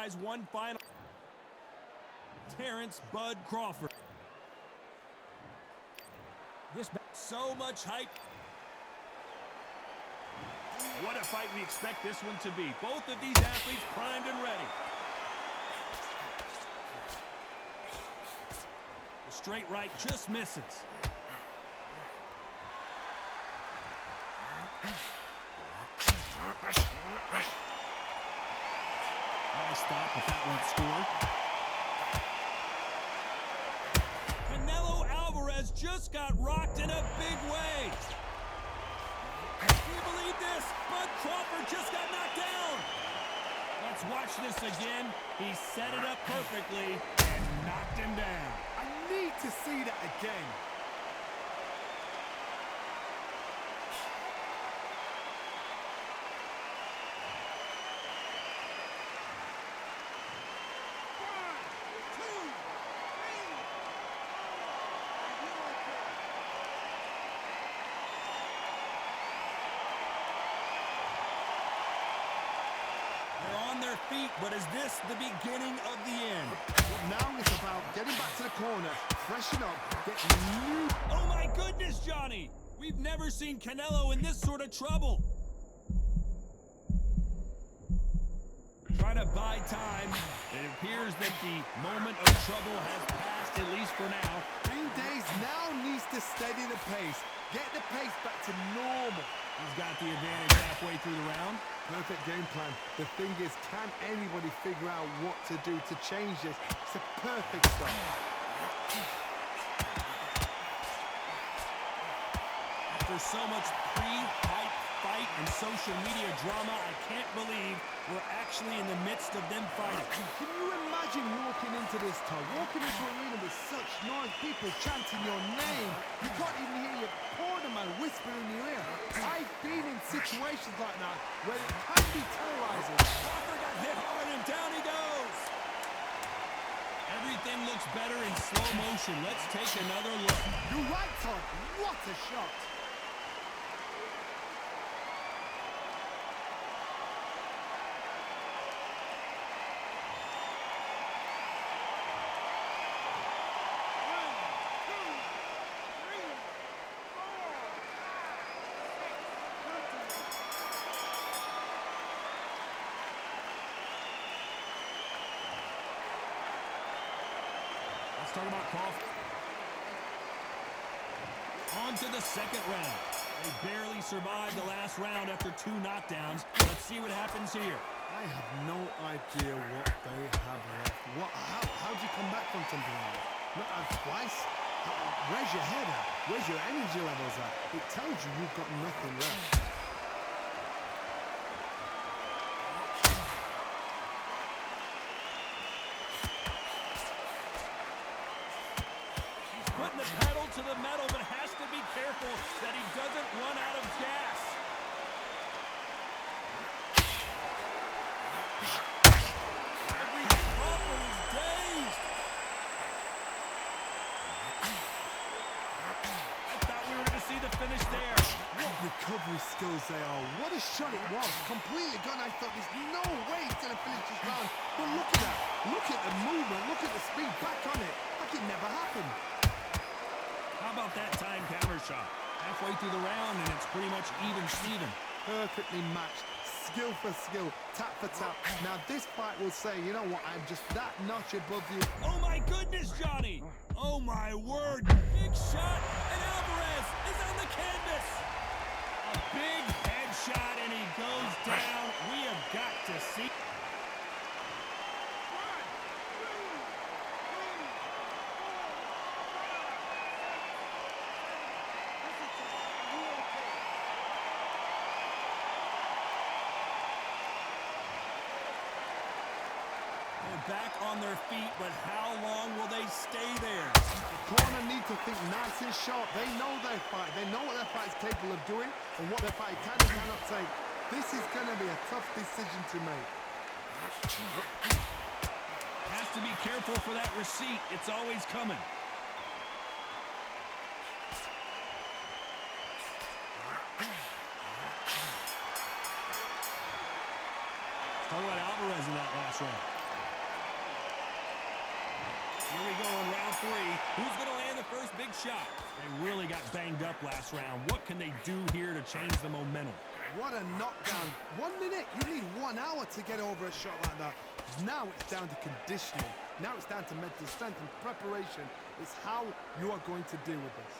guys one final. Bud Crawford. So much hype. What a fight we expect this one to be. Both of these athletes primed and ready. The straight right just misses. Nice stop, but that won't score. Canelo Alvarez just got rocked in a big way. Can you believe this? Bud Crawford just got knocked down. Let's watch this again. He set it up perfectly and knocked him down. I need to see that again. Feet, but is this the beginning of the end? Well, now it's about getting back to the corner, freshen up, getting new. Oh my goodness, Johnny! We've never seen Canelo in this sort of trouble. Trying to buy time. It appears that the moment of trouble has passed, at least for now. 3 days now needs to steady the pace. Get the pace back to normal. He's got the advantage halfway through the round. Perfect game plan. The thing is, can anybody figure out what to do to change this? It's a perfect start. After so much pre-hype fight and social media drama, I can't believe we're actually in the midst of them fighting. Can you imagine walking into this time, walking into an arena with such noise, people chanting your name? You can't even hear your cornerman whispering in your ear. I've been in situations like that where it can be terrorizing. Crawford got hit hard and down he goes. Everything looks better in slow motion. Let's take another look. You're right, Todd. What a shot. Talk about Crawford. On to the second round. They barely survived the last round after 2 knockdowns. Let's see what happens here. I have no idea what they have left. How'd you come back from something like that? Not twice? Where's your head at? Where's your energy levels at? It tells you you've got nothing left. Putting the pedal to the metal, but has to be careful that he doesn't run out of gas. Every Crawford is dazed. I thought we were going to see the finish there. What recovery skills they are. What a shot it was. Completely gone. I thought there's no way he's going to finish this round. But look at that. Look at the movement. Look at the speed. Back on it. Like it never happened. How about that time counter shot? Halfway through the round, and it's pretty much even-Steven. Perfectly matched. Skill for skill. Tap for tap. Now this fight will say, you know what, I'm just that notch above you. Oh my goodness, Johnny! Oh my word! Big shot, and Alvarez is on the canvas! A big headshot, and he goes down. We have got to see... Back on their feet, but how long will they stay there? The corner need to think nice and sharp. They know their fight. They know what their fight is capable of doing and what their fight can and cannot take. This is going to be a tough decision to make. Has to be careful for that receipt. It's always coming. Talk about Alvarez in that last round. big shot. They really got banged up last round. What can they do here to change the momentum? What a knockdown. 1 minute, you need 1 hour to get over a shot like that. Now it's down to conditioning. Now it's down to mental strength and preparation. It's how you are going to deal with this.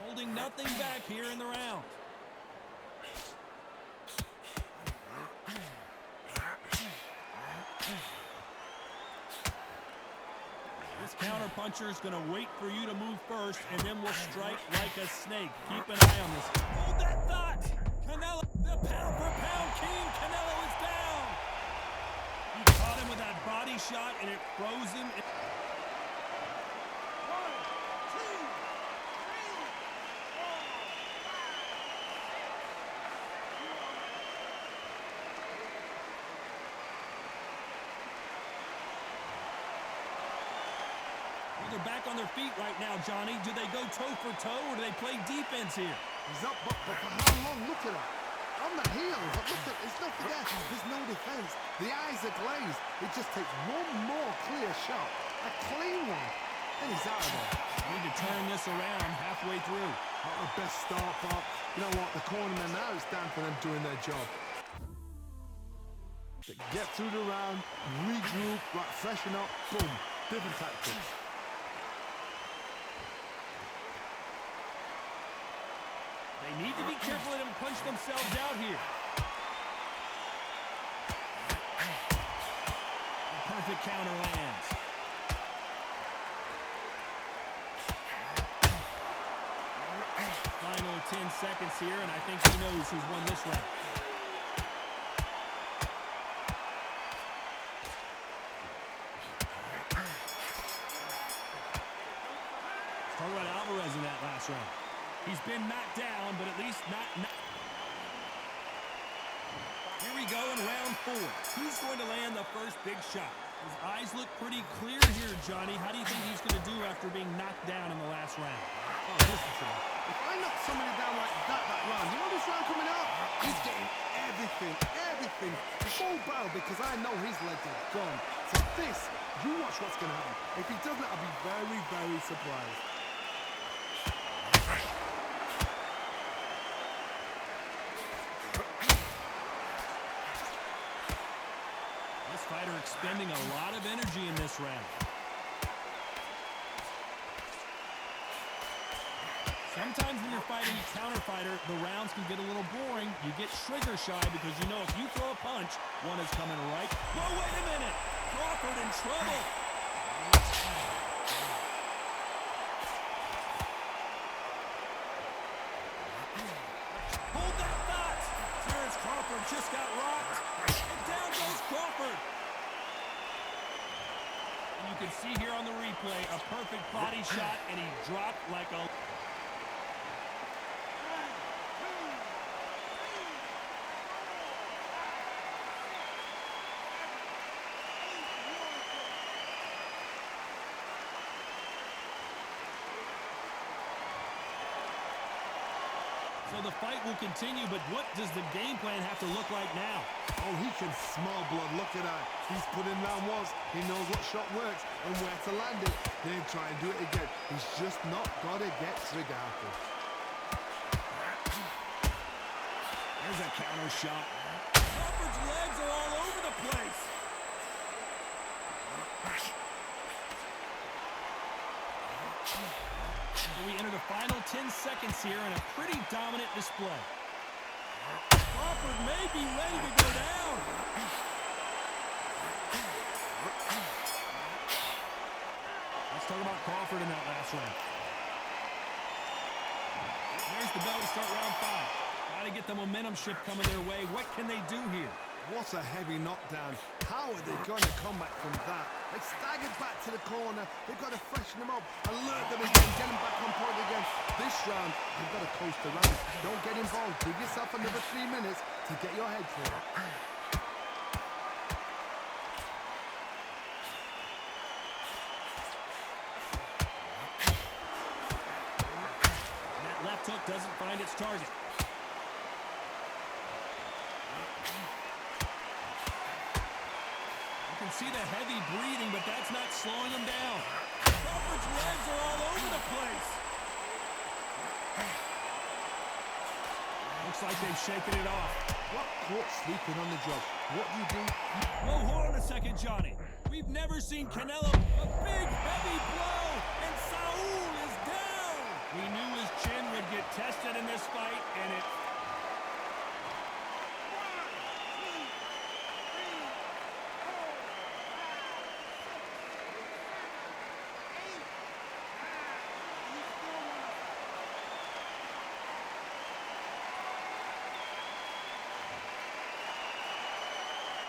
Holding nothing back here in the round. This counterpuncher is going to wait for you to move first, and then will strike like a snake. Keep an eye on this. Hold that thought! Canelo, the pound-for-pound king, Canelo is down! He caught him with that body shot, and it froze him. They're back on their feet right now, Johnny. Do they go toe-for-toe, or do they play defense here? He's up, but for how long? Look at him. On the heels, but look at, there's nothing there. There's no defense. The eyes are glazed. It just takes one more clear shot. A clean one. And he's out of there. Need to turn this around halfway through. Not the best start, but you know what? The cornermen now, it's down for them doing their job. Get through the round, regroup, right, freshen up, boom. Different tactics. They need to be careful they don't punch themselves out here. A perfect counter lands. Final 10 seconds here, and I think he knows who's won this round. Talk about Alvarez in that last round. He's been knocked down, but at least not. Here we go in round 4. Who's going to land the first big shot? His eyes look pretty clear here, Johnny. How do you think he's going to do after being knocked down in the last round? Oh, listen to me. If I knock somebody down like that round, you know this round coming out? He's getting everything, full barrel, because I know his legs are gone. So this, you watch what's going to happen. If he doesn't, I'll be very, very surprised. Fighter expending a lot of energy in this round. Sometimes when you're fighting a counter fighter, the rounds can get a little boring. You get trigger shy because you know if you throw a punch, one is coming right. Whoa, wait a minute! Crawford in trouble. Hold that thought! Terrence Crawford just got rocked. And down goes Crawford. You can see here on the replay a perfect body shot, and he dropped like a... So the fight will continue, but what does the game plan have to look like now? Oh, he can smell blood. Look at that. He's put in round once. He knows what shot works and where to land it. Then try and do it again. He's just not got to get trigger happy. There's a counter shot. Crawford's legs are all over the place. We enter the final 10 seconds here in a pretty dominant display. Crawford may be ready to go down. Let's talk about Crawford in that last round. There's the bell to start round 5. Got to get the momentum shift coming their way. What can they do here? What a heavy knockdown. How are they going to come back from that? They staggered back to the corner. They've got to freshen them up, alert them again, get them back on point again. This round, you've got to coast around. Don't get involved. Give yourself another 3 minutes to get your head clear. That left hook doesn't find its target. can see the heavy breathing, but that's not slowing him down. Crawford's legs are all over the place. Looks like they've shaken it off. What caught sleeping on the job? What do you do? Whoa, hold on a second, Johnny. We've never seen Canelo. A big, heavy blow, and Saul is down. We knew his chin would get tested in this fight, and it...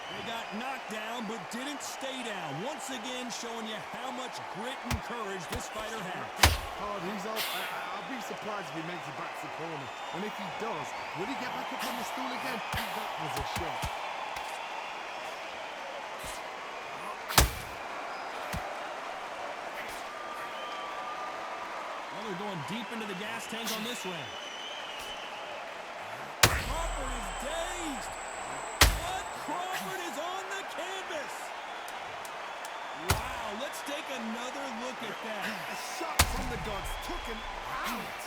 They got knocked down, but didn't stay down. Once again, showing you how much grit and courage this fighter has. Oh, he's up. I'll be surprised if he makes it back to the corner. And if he does, will he get back up on the stool again? That was a shot. Well, they're going deep into the gas tank on this round. Crawford is dazed. Crawford is on the canvas. Wow, let's take another look at that. A shot from the dogs took him out.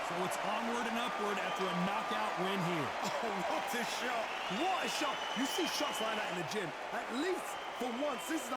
So it's onward and upward after a knockout win here. Oh, what a shot. What a shot. You see shots like that in the gym. At least for once, this is